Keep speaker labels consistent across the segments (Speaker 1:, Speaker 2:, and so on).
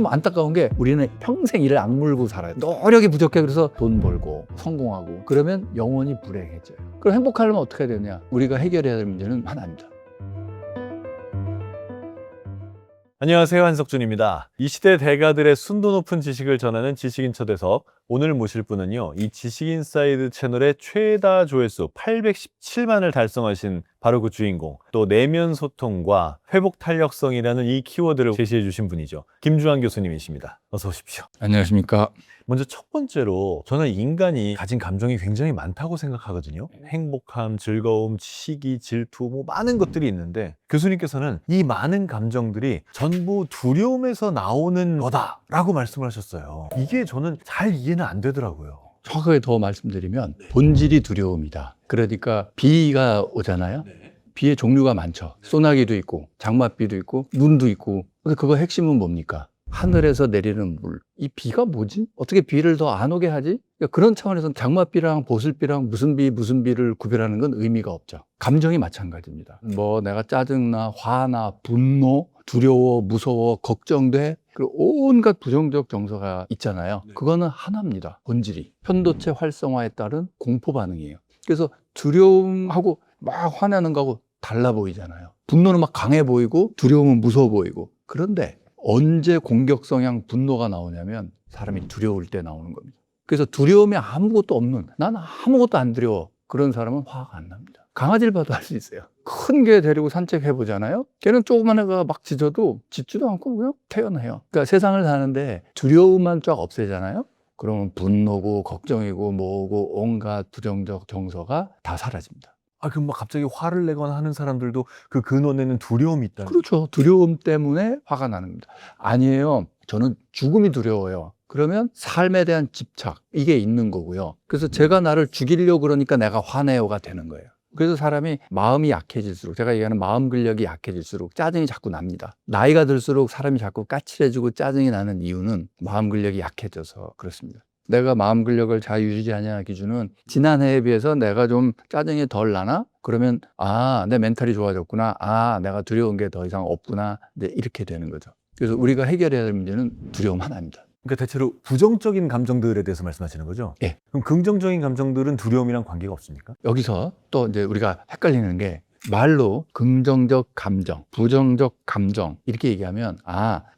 Speaker 1: 참 안타까운 게 우리는 평생 이를 악물고 살아요. 노력이 부족해. 그래서 돈 벌고 성공하고 그러면 영원히 불행해져요. 그럼 행복하려면 어떻게 해야 되냐? 우리가 해결해야 될 문제는 하나입니다.
Speaker 2: 안녕하세요, 한석준입니다. 이 시대 대가들의 순도 높은 지식을 전하는 지식인 초대석. 오늘 모실 분은요, 이 지식인사이드 채널의 최다 조회수 817만을 달성하신 바로 그 주인공, 또 내면 소통과 회복 탄력성이라는 이 키워드를 제시해 주신 분이죠. 김주환 교수님이십니다. 어서 오십시오.
Speaker 1: 안녕하십니까?
Speaker 2: 먼저 첫 번째로 저는 인간이 가진 감정이 굉장히 많다고 생각하거든요. 행복함, 즐거움, 시기, 질투, 뭐 많은 것들이 있는데 교수님께서는 이 많은 감정들이 전부 두려움에서 나오는 거다라고 말씀을 하셨어요. 이게 저는 잘 이해는 안 되더라고요.
Speaker 1: 정확하게 더 말씀드리면 본질이 두려움이다. 그러니까 비가 오잖아요. 비의 종류가 많죠. 소나기도 있고 장맛비도 있고 눈도 있고. 근데 그거 핵심은 뭡니까? 하늘에서 내리는 물. 이 비가 뭐지? 어떻게 비를 더 안 오게 하지? 그러니까 그런 차원에서는 장맛비랑 보슬비랑 무슨 비를 구별하는 건 의미가 없죠. 감정이 마찬가지입니다. 뭐 내가 짜증나, 화나, 분노, 두려워, 무서워, 걱정돼. 그리고 온갖 부정적 정서가 있잖아요. 그거는 하나입니다. 본질이. 편도체 활성화에 따른 공포 반응이에요. 그래서 두려움하고 막 화내는 거하고 달라 보이잖아요. 분노는 막 강해 보이고 두려움은 무서워 보이고. 그런데 언제 공격 성향 분노가 나오냐면 사람이 두려울 때 나오는 겁니다. 그래서 두려움이 아무것도 없는, 난 아무것도 안 두려워, 그런 사람은 화가 안 납니다. 강아지를 봐도 알 수 있어요. 큰 개 데리고 산책해 보잖아요. 걔는 조그만 애가 막 짖어도 짖지도 않고 그냥 태연해요. 그러니까 세상을 사는데 두려움만 쫙 없애잖아요. 그러면 분노고 걱정이고 뭐고 온갖 부정적 정서가 다 사라집니다.
Speaker 2: 그럼 막 갑자기 화를 내거나 하는 사람들도 그 근원에는 두려움이 있다는.
Speaker 1: 그렇죠. 두려움 때문에 화가 나는 겁니다. 아니에요. 저는 죽음이 두려워요. 그러면 삶에 대한 집착, 이게 있는 거고요. 그래서 제가 나를 죽이려고 그러니까 내가 화내요가 되는 거예요. 그래서 사람이 마음이 약해질수록, 제가 얘기하는 마음 근력이 약해질수록 짜증이 자꾸 납니다. 나이가 들수록 사람이 자꾸 까칠해지고 짜증이 나는 이유는 마음 근력이 약해져서 그렇습니다. 내가 마음 근력을 잘 유지하냐 기준은 지난해에 비해서 내가 좀 짜증이 덜 나나? 그러면 내 멘탈이 좋아졌구나. 내가 두려운 게 더 이상 없구나. 네, 이렇게 되는 거죠. 그래서 우리가 해결해야 될 문제는 두려움 하나입니다.
Speaker 2: 그러니까 대체로 부정적인 감정들에 대해서 말씀하시는 거죠?
Speaker 1: 예.
Speaker 2: 그럼 긍정적인 감정들은 두려움이랑 관계가 없습니까?
Speaker 1: 여기서 또 이제 우리가 헷갈리는 게 말로 긍정적 감정, 부정적 감정 이렇게 얘기하면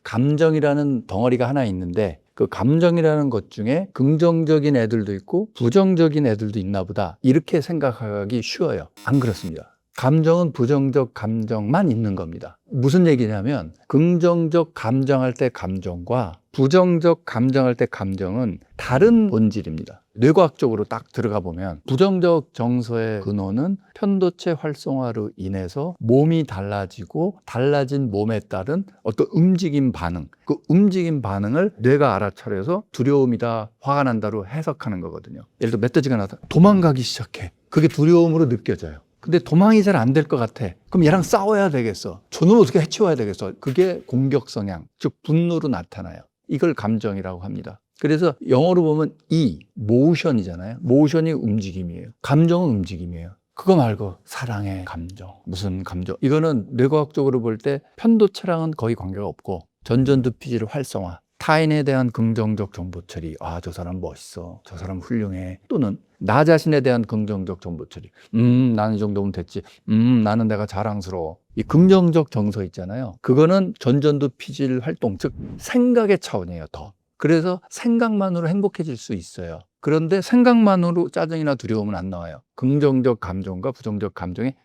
Speaker 1: 감정이라는 덩어리가 하나 있는데 그 감정이라는 것 중에 긍정적인 애들도 있고 부정적인 애들도 있나 보다 이렇게 생각하기 쉬워요. 안 그렇습니다. 감정은 부정적 감정만 있는 겁니다. 무슨 얘기냐면 긍정적 감정할 때 감정과 부정적 감정할 때 감정은 다른 본질입니다. 뇌과학적으로 딱 들어가 보면 부정적 정서의 근원은 편도체 활성화로 인해서 몸이 달라지고 달라진 몸에 따른 어떤 움직임 반응, 그 움직임 반응을 뇌가 알아차려서 두려움이다, 화가 난다로 해석하는 거거든요. 예를 들어 멧돼지가 나타 도망가기 시작해. 그게 두려움으로 느껴져요. 근데 도망이 잘 안 될 것 같아. 그럼 얘랑 싸워야 되겠어. 저놈을 어떻게 해치워야 되겠어. 그게 공격 성향, 즉 분노로 나타나요. 이걸 감정이라고 합니다. 그래서 영어로 보면 모션이잖아요. 모션이 움직임이에요. 감정은 움직임이에요. 그거 말고 사랑의 감정, 무슨 감정. 이거는 뇌과학적으로 볼 때 편도체랑은 거의 관계가 없고 전전두피질 활성화, 타인에 대한 긍정적 정보 처리. 저 사람 멋있어. 저 사람 훌륭해. 또는 나 자신에 대한 긍정적 정보 처리. 나는 이 정도면 됐지. 나는 내가 자랑스러워. 이 긍정적 정서 있잖아요. 그거는 전전두피질 활동, 즉 생각의 차원이에요, 더. 그래서 생각만으로 행복해질 수 있어요. 그런데 생각만으로 짜증이나 두려움은 안 나와요. 긍정적 감정과 부정적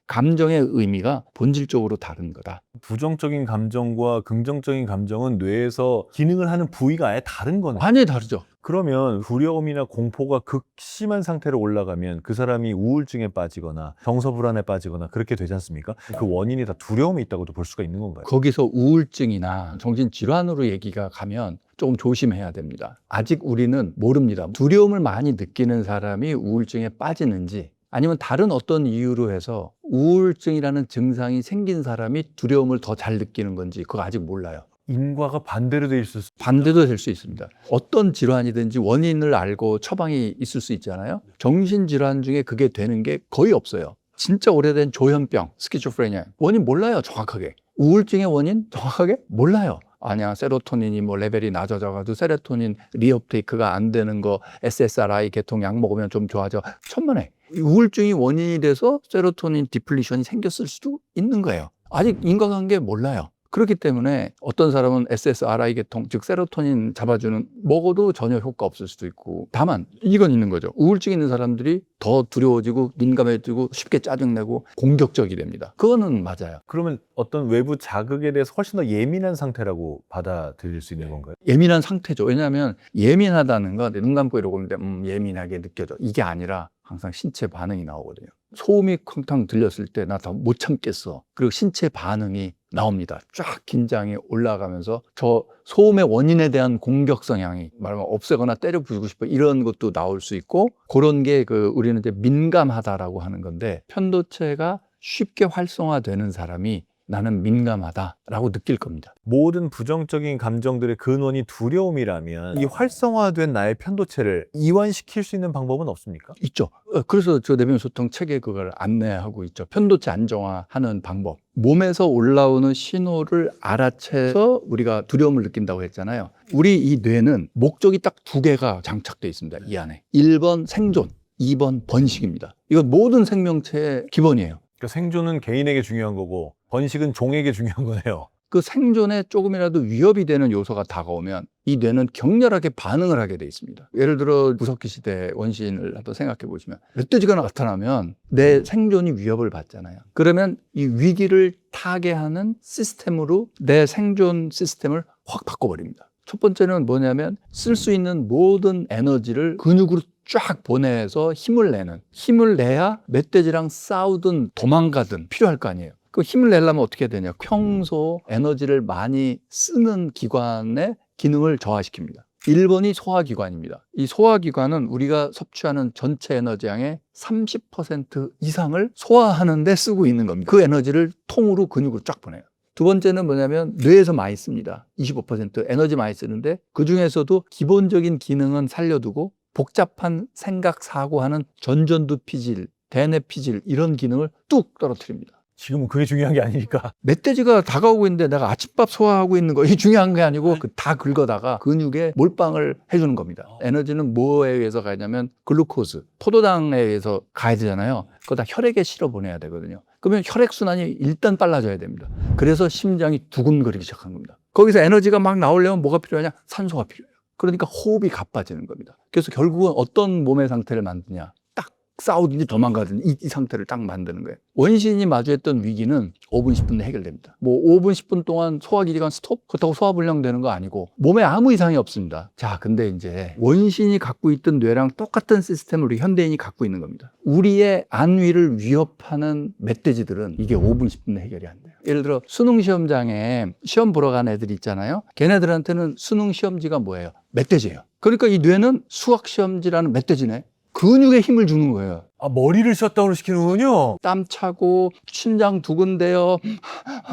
Speaker 1: 감정의 의미가 본질적으로 다른 거다.
Speaker 2: 부정적인 감정과 긍정적인 감정은 뇌에서 기능을 하는 부위가 아예 다른 거네.
Speaker 1: 완전히 다르죠.
Speaker 2: 그러면 두려움이나 공포가 극심한 상태로 올라가면 그 사람이 우울증에 빠지거나 정서불안에 빠지거나 그렇게 되지 않습니까? 그 원인이 다 두려움에 있다고도 볼 수가 있는 건가요?
Speaker 1: 거기서 우울증이나 정신질환으로 얘기가 가면 조금 조심해야 됩니다. 아직 우리는 모릅니다. 두려움을 많이 느끼는 사람이 우울증에 빠지는지 아니면 다른 어떤 이유로 해서 우울증이라는 증상이 생긴 사람이 두려움을 더 잘 느끼는 건지 그거 아직 몰라요.
Speaker 2: 인과가 반대로 돼 있을 수
Speaker 1: 반대도 될 수 있습니다. 어떤 질환이든지 원인을 알고 처방이 있을 수 있잖아요. 정신질환 중에 그게 되는 게 거의 없어요. 진짜 오래된 조현병, 스키조프레니아 원인 몰라요, 정확하게. 우울증의 원인 정확하게 몰라요. 아니야 세로토닌이 뭐 레벨이 낮아져가지고 세로토닌 리업테이크가 안 되는 거 SSRI 계통 약 먹으면 좀 좋아져. 천만에. 우울증이 원인이 돼서 세로토닌 디플리션이 생겼을 수도 있는 거예요. 아직 인과관계 몰라요. 그렇기 때문에 어떤 사람은 SSRI 계통, 즉 세로토닌 잡아주는 먹어도 전혀 효과 없을 수도 있고, 다만 이건 있는 거죠. 우울증 있는 사람들이 더 두려워지고 민감해지고 쉽게 짜증내고 공격적이 됩니다. 그거는 맞아요.
Speaker 2: 그러면 어떤 외부 자극에 대해서 훨씬 더 예민한 상태라고 받아들일 수 있는 건가요?
Speaker 1: 예민한 상태죠. 왜냐하면 예민하다는 건 눈 감고 이러고 있는데 예민하게 느껴져. 이게 아니라 항상 신체 반응이 나오거든요. 소음이 쿵탕 들렸을 때 나 더 못 참겠어. 그리고 신체 반응이 나옵니다. 쫙 긴장이 올라가면서 저 소음의 원인에 대한 공격 성향이 말하면 없애거나 때려 부수고 싶어 이런 것도 나올 수 있고, 그런 게 우리는 이제 민감하다라고 하는 건데, 편도체가 쉽게 활성화되는 사람이 나는 민감하다라고 느낄 겁니다.
Speaker 2: 모든 부정적인 감정들의 근원이 두려움이라면 이 활성화된 나의 편도체를 이완시킬 수 있는 방법은 없습니까?
Speaker 1: 있죠. 그래서 저 내면 소통 책에 그걸 안내하고 있죠. 편도체 안정화하는 방법. 몸에서 올라오는 신호를 알아채서 우리가 두려움을 느낀다고 했잖아요. 우리 이 뇌는 목적이 딱 두 개가 장착되어 있습니다. 이 안에. 1번 생존, 2번 번식입니다. 이건 모든 생명체의 기본이에요.
Speaker 2: 그러니까 생존은 개인에게 중요한 거고 번식은 종에게 중요한 거네요.
Speaker 1: 그 생존에 조금이라도 위협이 되는 요소가 다가오면 이 뇌는 격렬하게 반응을 하게 돼 있습니다. 예를 들어 무석기 시대 원시인을 한번 생각해 보시면 멧돼지가 나타나면 내 생존이 위협을 받잖아요. 그러면 이 위기를 타개하는 시스템으로 내 생존 시스템을 확 바꿔버립니다. 첫 번째는 뭐냐면 쓸 수 있는 모든 에너지를 근육으로 쫙 보내서 힘을 내는, 힘을 내야 멧돼지랑 싸우든 도망가든 필요할 거 아니에요. 그 힘을 내려면 어떻게 해야 되냐? 평소 에너지를 많이 쓰는 기관의 기능을 저하시킵니다. 1번이 소화기관입니다. 이 소화기관은 우리가 섭취하는 전체 에너지량의 30% 이상을 소화하는 데 쓰고 있는 겁니다. 그 에너지를 통으로 근육으로 쫙 보내요. 두 번째는 뭐냐면 뇌에서 많이 씁니다. 25% 에너지 많이 쓰는데 그 중에서도 기본적인 기능은 살려두고 복잡한 생각, 사고하는 전전두 피질, 대뇌 피질 이런 기능을 뚝 떨어뜨립니다.
Speaker 2: 지금은 그게 중요한 게 아니니까.
Speaker 1: 멧돼지가 다가오고 있는데 내가 아침밥 소화하고 있는 거 이게 중요한 게 아니고 다 긁어다가 근육에 몰빵을 해주는 겁니다. 에너지는 뭐에 의해서 가냐면 글루코즈, 포도당에 의해서 가야 되잖아요. 그거 다 혈액에 실어 보내야 되거든요. 그러면 혈액순환이 일단 빨라져야 됩니다. 그래서 심장이 두근거리기 시작한 겁니다. 거기서 에너지가 막 나오려면 뭐가 필요하냐? 산소가 필요해요. 그러니까 호흡이 가빠지는 겁니다. 그래서 결국은 어떤 몸의 상태를 만드냐? 딱 싸우든지 도망가든지 이 상태를 딱 만드는 거예요. 원시인이 마주했던 위기는 5분, 10분 내에 해결됩니다. 뭐 5분, 10분 동안 소화기관 스톱? 그렇다고 소화불량 되는 거 아니고 몸에 아무 이상이 없습니다. 자, 근데 이제 원시인이 갖고 있던 뇌랑 똑같은 시스템을 우리 현대인이 갖고 있는 겁니다. 우리의 안위를 위협하는 멧돼지들은 이게 5분, 10분 내에 해결이 안 돼요. 예를 들어 수능 시험장에 시험 보러 간 애들 있잖아요. 걔네들한테는 수능 시험지가 뭐예요? 멧돼지예요. 그러니까 이 뇌는 수학 시험지라는 멧돼지네. 근육에 힘을 주는 거예요.
Speaker 2: 아, 머리를 셧다운을 시키는군요.
Speaker 1: 땀 차고 심장 두근대요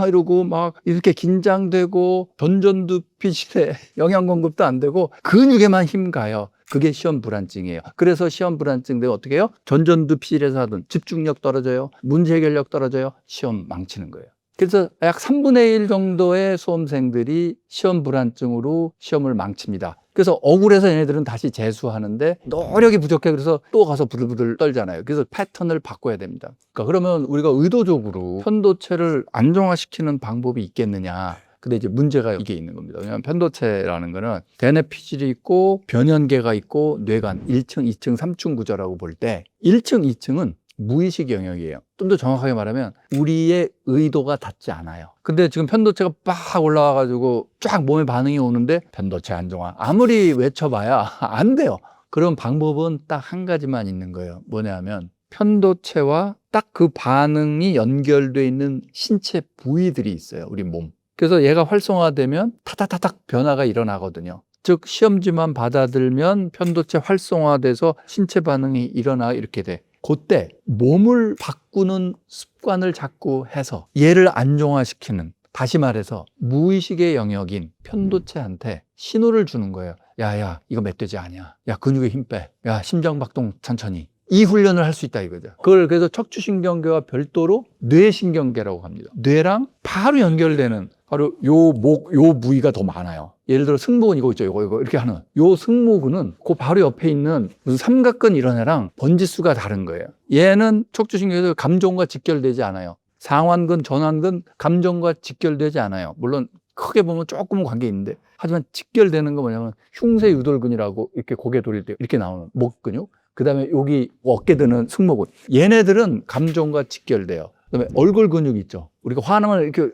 Speaker 1: 이러고 막 이렇게 긴장되고 전전두 피질에 영양 공급도 안 되고 근육에만 힘 가요. 그게 시험 불안증이에요. 그래서 시험 불안증 되면 어떻게 해요? 전전두 피질에서 하던 집중력 떨어져요. 문제 해결력 떨어져요. 시험 망치는 거예요. 그래서 약 3분의 1 정도의 수험생들이 시험 불안증으로 시험을 망칩니다. 그래서 억울해서 얘네들은 다시 재수하는데 노력이 부족해. 그래서 또 가서 부들부들 떨잖아요. 그래서 패턴을 바꿔야 됩니다. 그러니까 그러면 우리가 의도적으로 편도체를 안정화시키는 방법이 있겠느냐. 근데 이제 문제가 이게 있는 겁니다. 왜냐하면 편도체라는 거는 대뇌 피질이 있고 변연계가 있고 뇌관 1층, 2층, 3층 구조라고 볼 때 1층, 2층은 무의식 영역이에요. 좀 더 정확하게 말하면 우리의 의도가 닿지 않아요. 근데 지금 편도체가 빡 올라와가지고 쫙 몸에 반응이 오는데 편도체 안정화 아무리 외쳐봐야 안 돼요. 그런 방법은 딱 한 가지만 있는 거예요. 뭐냐면 편도체와 딱 그 반응이 연결되어 있는 신체 부위들이 있어요. 우리 몸. 그래서 얘가 활성화되면 타타타닥 변화가 일어나거든요. 즉 시험지만 받아들면 편도체 활성화돼서 신체 반응이 일어나 이렇게 돼. 그때 몸을 바꾸는 습관을 자꾸 해서 얘를 안정화시키는, 다시 말해서 무의식의 영역인 편도체한테 신호를 주는 거예요. 야야 이거 멧돼지 아니야. 야 근육에 힘 빼. 야 심장박동 천천히. 이 훈련을 할 수 있다 이거죠. 그걸 그래서 척추신경계와 별도로 뇌신경계라고 합니다. 뇌랑 바로 연결되는 바로 요 목, 요 부위가 더 많아요. 예를 들어 승모근 이거 있죠. 이거 이렇게 하는 요 승모근은 그 바로 옆에 있는 무슨 삼각근 이런 애랑 번지수가 다른 거예요. 얘는 척추신경계에서 감정과 직결되지 않아요. 상완근, 전완근 감정과 직결되지 않아요. 물론 크게 보면 조금은 관계 있는데, 하지만 직결되는 거 뭐냐면 흉쇄유돌근이라고 이렇게 고개 돌릴 때 이렇게 나오는 목 근육, 그 다음에 여기 어깨 드는 승모근, 얘네들은 감정과 직결돼요. 그 다음에 얼굴 근육 있죠. 우리가 화나면 이렇게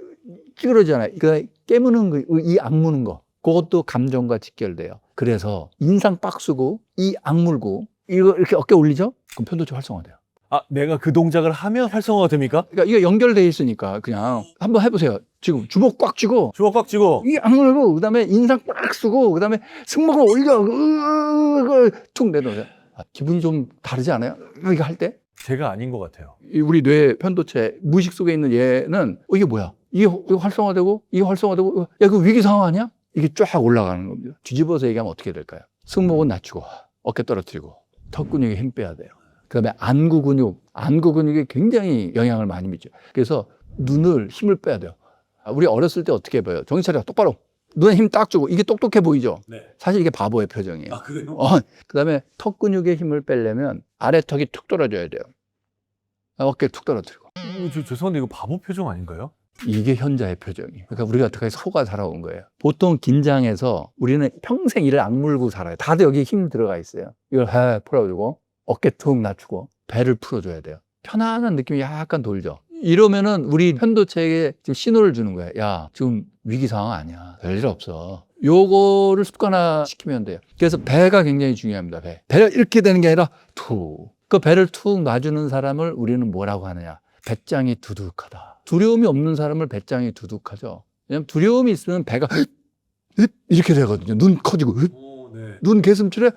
Speaker 1: 찌그러지잖아요. 그 깨무는 거, 이 악무는 거, 그것도 감정과 직결돼요. 그래서 인상 빡 쓰고 이 악물고 이거 이렇게 어깨 올리죠? 그럼 편도체 활성화돼요.
Speaker 2: 아, 내가 그 동작을 하면 활성화가 됩니까?
Speaker 1: 그러니까 이게 연결돼 있으니까 그냥 한번 해보세요. 지금 주먹 꽉 쥐고
Speaker 2: 주먹 꽉 쥐고
Speaker 1: 이 악물고 그다음에 인상 꽉 쓰고 그다음에 승모근 올려 툭 내놓으세요. 기분이 좀 다르지 않아요? 이거 할 때?
Speaker 2: 제가 아닌 것 같아요.
Speaker 1: 우리 뇌 편도체 무의식 속에 있는 얘는 이게 뭐야? 이게 활성화되고 이게 활성화되고 야, 그 위기 상황 아니야? 이게 쫙 올라가는 겁니다. 뒤집어서 얘기하면 어떻게 될까요? 승모근 낮추고 어깨 떨어뜨리고 턱 근육에 힘 빼야 돼요. 그다음에 안구 근육이 굉장히 영향을 많이 미쳐. 그래서 눈을 힘을 빼야 돼요. 우리 어렸을 때 어떻게 봐요? 정신 차려 똑바로. 눈에 힘 딱 주고 이게 똑똑해 보이죠?
Speaker 2: 네.
Speaker 1: 사실 이게 바보의 표정이에요.
Speaker 2: 아, 그래요?
Speaker 1: 그다음에 턱 근육에 힘을 빼려면 아래 턱이 툭 떨어져야 돼요. 어깨 툭 떨어뜨리고.
Speaker 2: 죄송한데 이거 바보 표정 아닌가요?
Speaker 1: 이게 현자의 표정이에요. 그러니까 우리가 어떻게 속아 살아온 거예요. 보통 긴장해서 우리는 평생 이를 악물고 살아요. 다들 여기 힘 들어가 있어요. 이걸 풀어주고 어깨 툭 낮추고 배를 풀어줘야 돼요. 편안한 느낌이 약간 돌죠. 이러면은 우리 편도체에 지금 신호를 주는 거예요. 야, 지금 위기 상황 아니야. 별일 없어. 요거를 습관화 시키면 돼요. 그래서 배가 굉장히 중요합니다. 배를 이렇게 되는 게 아니라 툭. 그 배를 툭 놔주는 사람을 우리는 뭐라고 하느냐. 배짱이 두둑하다. 두려움이 없는 사람을 배짱이 두둑하죠. 왜냐면 두려움이 있으면 배가 이렇게 되거든요. 눈 커지고
Speaker 2: 네.
Speaker 1: 눈 개슴츠레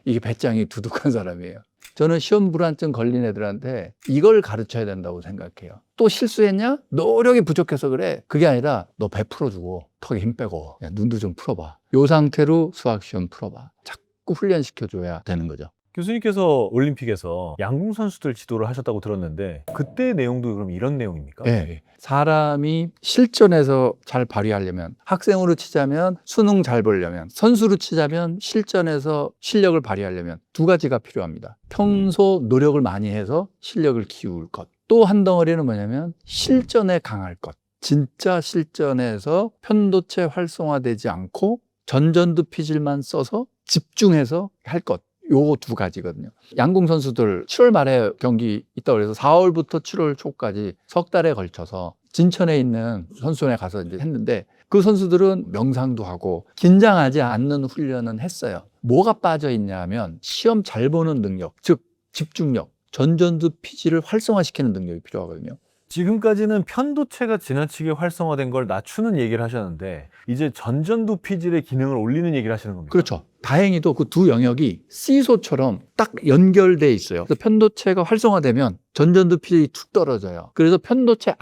Speaker 1: 이게 배짱이 두둑한 사람이에요. 저는 시험 불안증 걸린 애들한테 이걸 가르쳐야 된다고 생각해요. 또 실수했냐? 노력이 부족해서 그래. 그게 아니라 너 배 풀어주고 턱에 힘 빼고 야, 눈도 좀 풀어봐. 요 상태로 수학시험 풀어봐. 자꾸 훈련시켜줘야 되는 거죠.
Speaker 2: 교수님께서 올림픽에서 양궁 선수들 지도를 하셨다고 들었는데 그때 내용도 그럼 이런 내용입니까?
Speaker 1: 네. 사람이 실전에서 잘 발휘하려면, 학생으로 치자면 수능 잘 보려면, 선수로 치자면 실전에서 실력을 발휘하려면 두 가지가 필요합니다. 평소 노력을 많이 해서 실력을 키울 것. 또 한 덩어리는 뭐냐면 실전에 강할 것. 진짜 실전에서 편도체 활성화되지 않고 전전두 피질만 써서 집중해서 할 것. 요 두 가지거든요. 양궁 선수들 7월 말에 경기 있다고 그래서 4월부터 7월 초까지 석 달에 걸쳐서 진천에 있는 선수원에 가서 이제 했는데 그 선수들은 명상도 하고 긴장하지 않는 훈련은 했어요. 뭐가 빠져 있냐면 시험 잘 보는 능력, 즉 집중력, 전전두 피질을 활성화시키는 능력이 필요하거든요.
Speaker 2: 지금까지는 편도체가 지나치게 활성화된 걸 낮추는 얘기를 하셨는데 이제 전전두 피질의 기능을 올리는 얘기를 하시는 겁니까?
Speaker 1: 그렇죠. 다행히도 그 두 영역이 시소처럼 딱 연결돼 있어요. 그래서 편도체가 활성화되면 전전두 피질이 툭 떨어져요. 그래서 편도체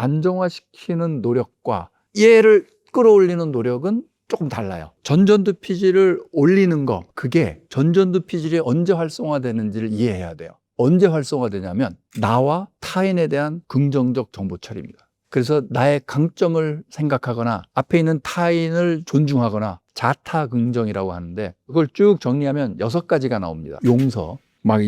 Speaker 1: 안정화시키는 노력과 얘를 끌어올리는 노력은 조금 달라요. 전전두 피질을 올리는 거, 그게 전전두 피질이 언제 활성화되는지를 이해해야 돼요. 언제 활성화되냐면 나와 타인에 대한 긍정적 정보 처리입니다. 그래서 나의 강점을 생각하거나 앞에 있는 타인을 존중하거나 자타 긍정이라고 하는데 그걸 쭉 정리하면 6가지가 나옵니다. 용서, 막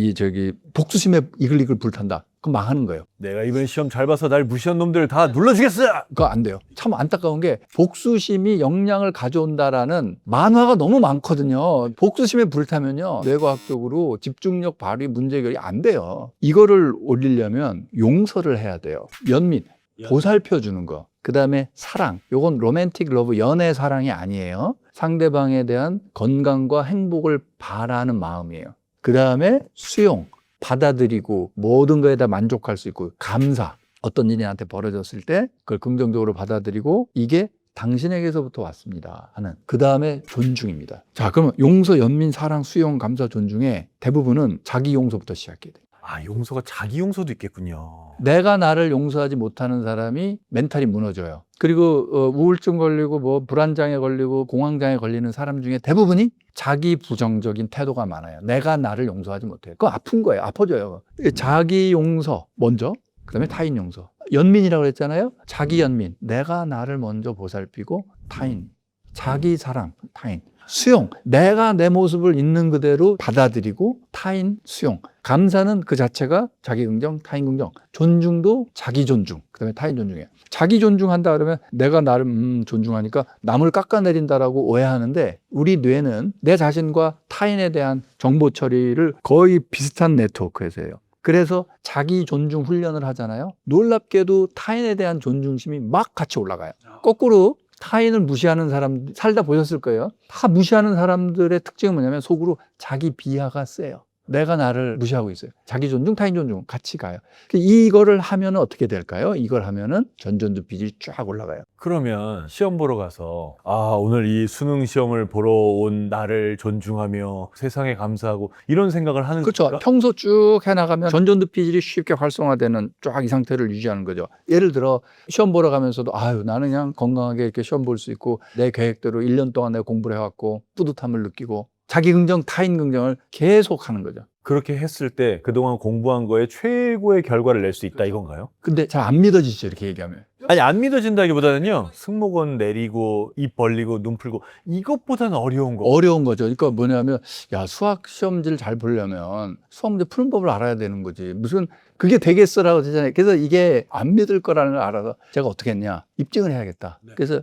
Speaker 1: 복수심에 이글이글 불탄다. 그럼 망하는 거예요.
Speaker 2: 내가 이번 시험 잘 봐서 날 무시한 놈들 다 눌러주겠어!
Speaker 1: 그거 안 돼요. 참 안타까운 게 복수심이 영향을 가져온다라는 만화가 너무 많거든요. 복수심에 불타면요, 뇌과학적으로 집중력 발휘 문제 해결이 안 돼요. 이거를 올리려면 용서를 해야 돼요. 연민, 보살펴 주는 거. 그 다음에 사랑. 요건 로맨틱 러브, 연애 사랑이 아니에요. 상대방에 대한 건강과 행복을 바라는 마음이에요. 그 다음에 수용, 받아들이고 모든 거에 다 만족할 수 있고, 감사. 어떤 일이 나한테 벌어졌을 때 그걸 긍정적으로 받아들이고 이게 당신에게서부터 왔습니다 하는. 그 다음에 존중입니다. 자, 그러면 용서, 연민, 사랑, 수용, 감사, 존중의 대부분은 자기 용서부터 시작해야 돼요.
Speaker 2: 아, 용서가 자기 용서도 있겠군요.
Speaker 1: 내가 나를 용서하지 못하는 사람이 멘탈이 무너져요. 그리고 우울증 걸리고 뭐 불안장애 걸리고 공황장애 걸리는 사람 중에 대부분이 자기 부정적인 태도가 많아요. 내가 나를 용서하지 못해요. 그거 아픈 거예요. 아파져요. 자기 용서 먼저, 그다음에 타인 용서. 연민이라고 그랬잖아요. 자기 연민. 내가 나를 먼저 보살피고 타인. 자기 사랑, 타인. 수용. 내가 내 모습을 있는 그대로 받아들이고 타인 수용. 감사는 그 자체가 자기 긍정, 타인 긍정. 존중도 자기 존중, 그다음에 타인 존중이에요. 자기 존중한다 그러면 내가 나를 존중하니까 남을 깎아내린다라고 오해하는데 우리 뇌는 내 자신과 타인에 대한 정보 처리를 거의 비슷한 네트워크에서 해요. 그래서 자기 존중 훈련을 하잖아요. 놀랍게도 타인에 대한 존중심이 막 같이 올라가요. 거꾸로 타인을 무시하는 사람 살다 보셨을 거예요. 다 무시하는 사람들의 특징은 뭐냐면 속으로 자기 비하가 세요. 내가 나를 무시하고 있어요. 자기 존중, 타인 존중 같이 가요. 이거를 하면 어떻게 될까요? 이걸 하면은 전전두피질이 쫙 올라가요.
Speaker 2: 그러면 시험 보러 가서 아, 오늘 이 수능 시험을 보러 온 나를 존중하며 세상에 감사하고 이런 생각을 하는
Speaker 1: 그렇죠.
Speaker 2: 겁니까?
Speaker 1: 평소 쭉 해나가면 전전두피질이 쉽게 활성화되는 쫙 이 상태를 유지하는 거죠. 예를 들어 시험 보러 가면서도 아유 나는 그냥 건강하게 이렇게 시험 볼 수 있고 내 계획대로 1년 동안 내가 공부를 해왔고 뿌듯함을 느끼고 자기 긍정, 타인 긍정을 계속 하는 거죠.
Speaker 2: 그렇게 했을 때 그동안 공부한 거에 최고의 결과를 낼 수 있다 이건가요?
Speaker 1: 근데 잘 안 믿어지죠, 이렇게 얘기하면.
Speaker 2: 아니, 안 믿어진다기보다는요, 승모근 내리고 입 벌리고 눈 풀고 이것보다는 어려운 거.
Speaker 1: 어려운 거죠. 그러니까 뭐냐면, 야, 수학 시험지를 잘 보려면 수학 문제 푸는 법을 알아야 되는 거지. 무슨 그게 되겠어라고 되잖아요. 그래서 이게 안 믿을 거라는 걸 알아서 제가 어떻게 했냐. 입증을 해야겠다. 그래서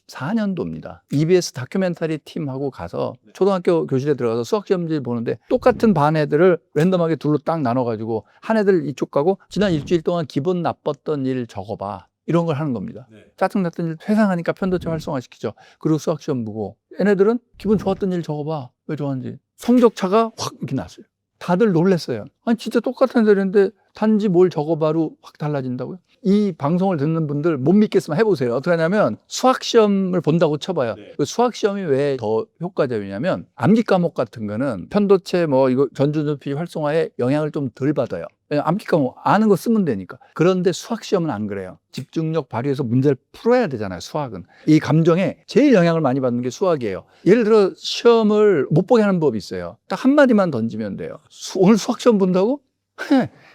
Speaker 1: 2014년도입니다. EBS 다큐멘터리 팀하고 가서 초등학교 교실에 들어가서 수학 시험지를 보는데 똑같은 반 애들을 랜덤하게 둘로 딱 나눠가지고 한 애들 이쪽 가고 지난 일주일 동안 기분 나빴던 일 적어봐. 이런 걸 하는 겁니다. 짜증났던 일 회상하니까 편도체 활성화시키죠. 그리고 수학 시험 보고 얘네들은 기분 좋았던 일 적어봐. 왜 좋았는지. 성적 차가 확 이렇게 났어요. 다들 놀랐어요. 아니 진짜 똑같은 애들인데 단지 뭘 적어봐로 확 달라진다고요? 이 방송을 듣는 분들 못 믿겠으면 해보세요. 어떻게 하냐면 수학 시험을 본다고 쳐봐요. 그 수학 시험이 왜 더 효과적이냐면 암기 과목 같은 거는 편도체 뭐 이거 전두두피 활성화에 영향을 좀 덜 받아요. 암기 과목 아는 거 쓰면 되니까. 그런데 수학 시험은 안 그래요. 집중력 발휘해서 문제를 풀어야 되잖아요. 수학은 이 감정에 제일 영향을 많이 받는 게 수학이에요. 예를 들어 시험을 못 보게 하는 법이 있어요. 딱 한마디만 던지면 돼요. 오늘 수학 시험 본다고?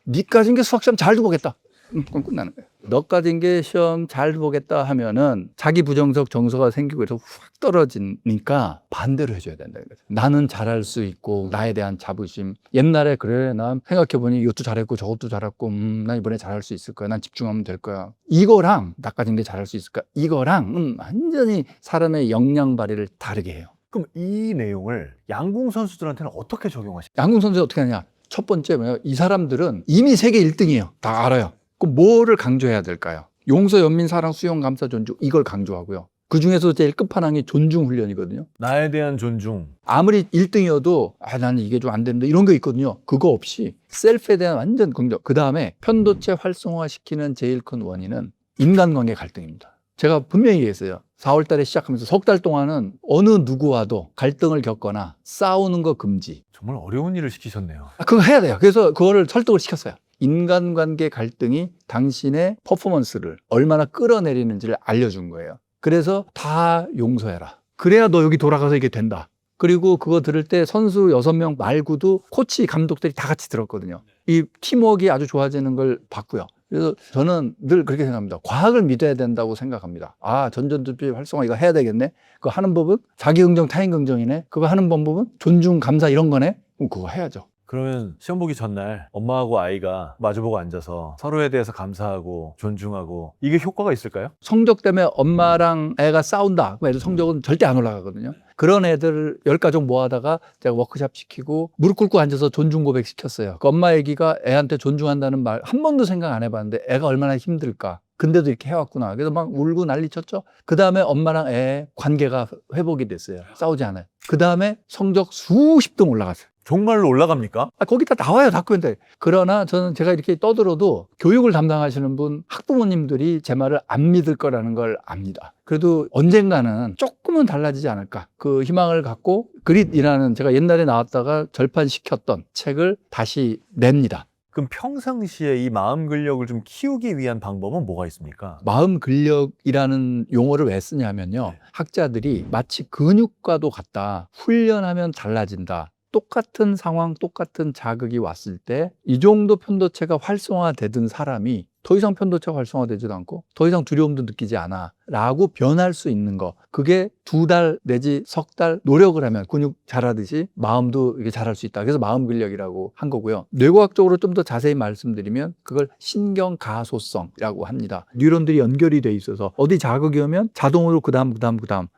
Speaker 1: 니까진 게 수학 시험 잘 보겠다. 그럼 끝나는 거예요. 너까진 게 시험 잘 보겠다 하면은 자기 부정적 정서가 생기고 해서 확 떨어지니까 반대로 해줘야 된다는 거죠. 나는 잘할 수 있고 나에 대한 자부심. 옛날에 그래 난 생각해보니 이것도 잘했고 저것도 잘했고 난 이번에 잘할 수 있을 거야. 난 집중하면 될 거야. 이거랑 나까진 게 잘할 수 있을까? 이거랑 완전히 사람의 역량 발휘를 다르게 해요.
Speaker 2: 그럼 이 내용을 양궁 선수들한테는 어떻게 적용하실까요?
Speaker 1: 양궁 선수 어떻게 하냐? 첫 번째 뭐예요? 이 사람들은 이미 세계 1등이에요. 다 알아요. 그럼 뭐를 강조해야 될까요? 용서, 연민, 사랑, 수용, 감사, 존중 이걸 강조하고요. 그 중에서 제일 끝판왕이 존중 훈련이거든요.
Speaker 2: 나에 대한 존중.
Speaker 1: 아무리 1등이어도 나는 이게 좀 안 되는데 이런 거 있거든요. 그거 없이 셀프에 대한 완전 긍정. 그 다음에 편도체 활성화시키는 제일 큰 원인은 인간관계 갈등입니다. 제가 분명히 얘기했어요. 4월 달에 시작하면서 석 달 동안은 어느 누구와도 갈등을 겪거나 싸우는 거 금지.
Speaker 2: 정말 어려운 일을 시키셨네요.
Speaker 1: 그거 해야 돼요. 그래서 그거를 설득을 시켰어요. 인간관계 갈등이 당신의 퍼포먼스를 얼마나 끌어내리는지를 알려준 거예요. 그래서 다 용서해라. 그래야 너 여기 돌아가서 이게 된다. 그리고 그거 들을 때 선수 6명 말고도 코치, 감독들이 다 같이 들었거든요. 이 팀워크가 아주 좋아지는 걸 봤고요. 그래서 저는 늘 그렇게 생각합니다. 과학을 믿어야 된다고 생각합니다. 아, 전전두피 활성화 이거 해야 되겠네. 그거 하는 법은 자기 긍정, 타인 긍정이네. 그거 하는 방법은 존중, 감사 이런 거네. 그럼 그거 해야죠.
Speaker 2: 그러면 시험 보기 전날 엄마하고 아이가 마주보고 앉아서 서로에 대해서 감사하고 존중하고 이게 효과가 있을까요?
Speaker 1: 성적 때문에 엄마랑 애가 싸운다. 그럼 애들 성적은 절대 안 올라가거든요. 그런 애들 10가족 모아다가 제가 워크숍 시키고 무릎 꿇고 앉아서 존중 고백 시켰어요. 그 엄마 애기가 애한테 존중한다는 말 한 번도 생각 안 해봤는데 애가 얼마나 힘들까. 근데도 이렇게 해왔구나. 그래서 막 울고 난리 쳤죠. 그 다음에 엄마랑 애 관계가 회복이 됐어요. 싸우지 않아요. 그 다음에 성적 수십 등 올라갔어요.
Speaker 2: 정말로 올라갑니까?
Speaker 1: 거기 다 나와요, 다큐멘터리. 그러나 저는 제가 이렇게 떠들어도 교육을 담당하시는 분, 학부모님들이 제 말을 안 믿을 거라는 걸 압니다. 그래도 언젠가는 조금은 달라지지 않을까. 그 희망을 갖고 그릿이라는 제가 옛날에 나왔다가 절판시켰던 책을 다시 냅니다.
Speaker 2: 그럼 평상시에 이 마음 근력을 좀 키우기 위한 방법은 뭐가 있습니까?
Speaker 1: 마음 근력이라는 용어를 왜 쓰냐면요.
Speaker 2: 네.
Speaker 1: 학자들이 마치 근육과도 같다. 훈련하면 달라진다. 똑같은 상황, 똑같은 자극이 왔을 때 이 정도 편도체가 활성화되던 사람이 더 이상 편도체가 활성화되지도 않고 더 이상 두려움도 느끼지 않아 라고 변할 수 있는 거, 그게 2달 내지 석 달 노력을 하면 근육 자라듯이 마음도 이게 자랄 수 있다. 그래서 마음 근력이라고 한 거고요. 뇌과학적으로 좀 더 자세히 말씀드리면 그걸 신경가소성이라고 합니다. 뉴런들이 연결이 돼 있어서 어디 자극이 오면 자동으로 그다음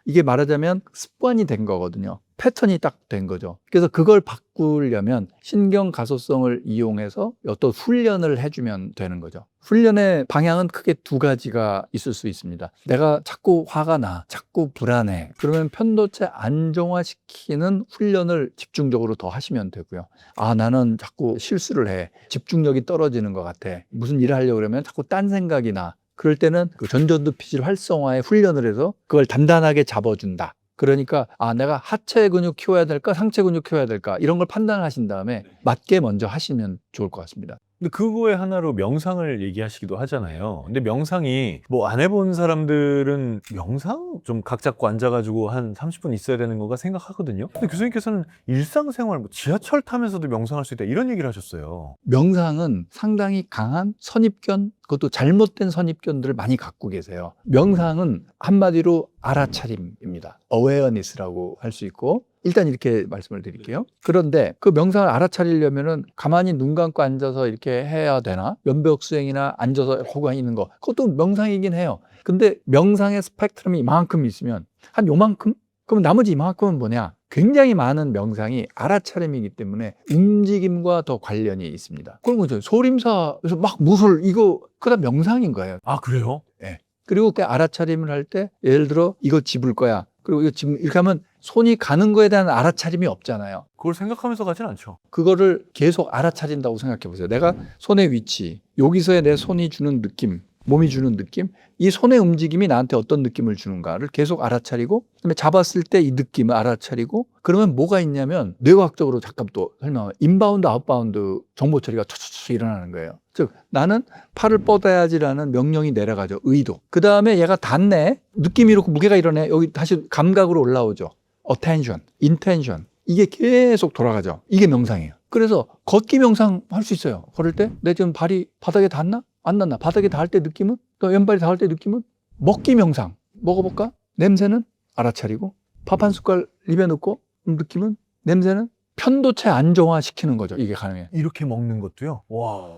Speaker 1: 이게 말하자면 습관이 된 거거든요. 패턴이 딱 된 거죠. 그래서 그걸 바꾸려면 신경가소성을 이용해서 어떤 훈련을 해주면 되는 거죠. 훈련의 방향은 크게 2가지가 있을 수 있습니다. 내가 자꾸 화가 나, 자꾸 불안해. 그러면 편도체 안정화시키는 훈련을 집중적으로 더 하시면 되고요. 아, 나는 자꾸 실수를 해. 집중력이 떨어지는 것 같아. 무슨 일을 하려고 그러면 자꾸 딴 생각이 나. 그럴 때는 그 전전두피질 활성화에 훈련을 해서 그걸 단단하게 잡아준다. 그러니까 아, 내가 하체 근육 키워야 될까 상체 근육 키워야 될까 이런 걸 판단하신 다음에 맞게 먼저 하시면 좋을 것 같습니다.
Speaker 2: 근데 그거의 하나로 명상을 얘기하시기도 하잖아요. 근데 명상이 뭐 안 해본 사람들은 명상 좀 각 잡고 앉아가지고 한 30분 있어야 되는 거가 생각하거든요. 근데 교수님께서는 일상생활 뭐 지하철 타면서도 명상할 수 있다 이런 얘기를 하셨어요.
Speaker 1: 명상은 상당히 강한 선입견, 그것도 잘못된 선입견들을 많이 갖고 계세요. 명상은 한마디로 알아차림입니다. awareness라고 할 수 있고, 일단 이렇게 말씀을 드릴게요. 그런데 그 명상을 알아차리려면은 가만히 눈 감고 앉아서 이렇게 해야 되나? 연벽 수행이나 앉아서 하고 있는 거, 그것도 명상이긴 해요. 근데 명상의 스펙트럼이 이만큼 있으면 한 요만큼? 그럼 나머지 이만큼은 뭐냐? 굉장히 많은 명상이 알아차림이기 때문에 움직임과 더 관련이 있습니다. 그런 거죠. 소림사에서 막 무술 이거 그다 명상인 거예요.
Speaker 2: 아, 그래요?
Speaker 1: 예. 그리고 그 알아차림을 할 때 예를 들어 이거 집을 거야. 그리고 이거 집 이렇게 하면 손이 가는 거에 대한 알아차림이 없잖아요.
Speaker 2: 그걸 생각하면서 가진 않죠.
Speaker 1: 그거를 계속 알아차린다고 생각해 보세요. 내가 손의 위치, 여기서의 내 손이 주는 느낌, 몸이 주는 느낌, 이 손의 움직임이 나한테 어떤 느낌을 주는가를 계속 알아차리고, 그다음에 잡았을 때 이 느낌을 알아차리고, 그러면 뭐가 있냐면 뇌과학적으로 잠깐 또 설명하면 인바운드, 아웃바운드 정보 처리가 촥촥촥 일어나는 거예요. 즉 나는 팔을 뻗어야지라는 명령이 내려가죠. 의도. 그 다음에 얘가 닿네. 느낌이 이렇고 무게가 이러네. 여기 다시 감각으로 올라오죠. attention, intention. 이게 계속 돌아가죠. 이게 명상이에요. 그래서 걷기 명상 할 수 있어요. 걸을 때 내 지금 발이 바닥에 닿나? 안 닿나? 바닥에 닿을 때 느낌은? 또 왼발이 닿을 때 느낌은? 먹기 명상. 먹어볼까? 냄새는 알아차리고, 밥 한 숟갈 입에 넣고, 느낌은? 냄새는? 편도체 안정화 시키는 거죠. 이게 가능해요.
Speaker 2: 이렇게 먹는 것도요? 와.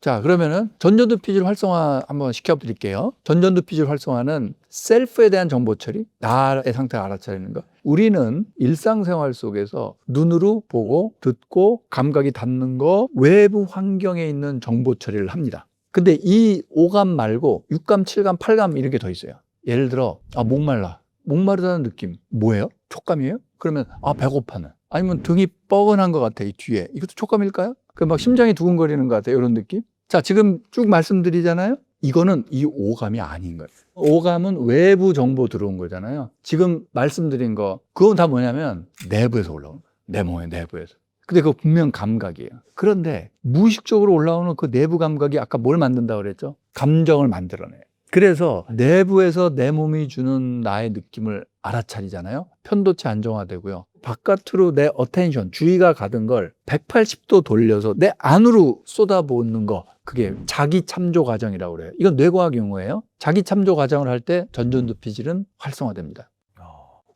Speaker 1: 자, 그러면은 전전두피질 활성화 한번 시켜드릴게요. 전전두피질 활성화는 셀프에 대한 정보 처리, 나의 상태를 알아차리는 거. 우리는 일상생활 속에서 눈으로 보고 듣고 감각이 닿는 거, 외부 환경에 있는 정보 처리를 합니다. 근데 이 오감 말고 육감, 칠감, 팔감 이런 게 더 있어요. 예를 들어 목말라. 목마르다는 느낌 뭐예요? 촉감이에요? 그러면 배고파는. 아니면 등이 뻐근한 것 같아, 이 뒤에. 이것도 촉감일까요? 그 막 심장이 두근거리는 것 같아, 이런 느낌? 자, 지금 쭉 말씀드리잖아요. 이거는 이 오감이 아닌 거예요. 오감은 외부 정보 들어온 거잖아요. 지금 말씀드린 거, 그건 다 뭐냐면 내부에서 올라오는 거예요. 내 몸의 내부에서. 근데 그거 분명 감각이에요. 그런데 무의식적으로 올라오는 그 내부 감각이 아까 뭘 만든다고 그랬죠? 감정을 만들어내요. 그래서 내부에서 내 몸이 주는 나의 느낌을 알아차리잖아요. 편도체 안정화되고요. 바깥으로 내 어텐션, 주의가 가던 걸 180도 돌려서 내 안으로 쏟아붓는 거, 그게 자기 참조 과정이라고 그래요. 이건 뇌과학 용어예요. 자기 참조 과정을 할 때 전전두피질은 활성화됩니다.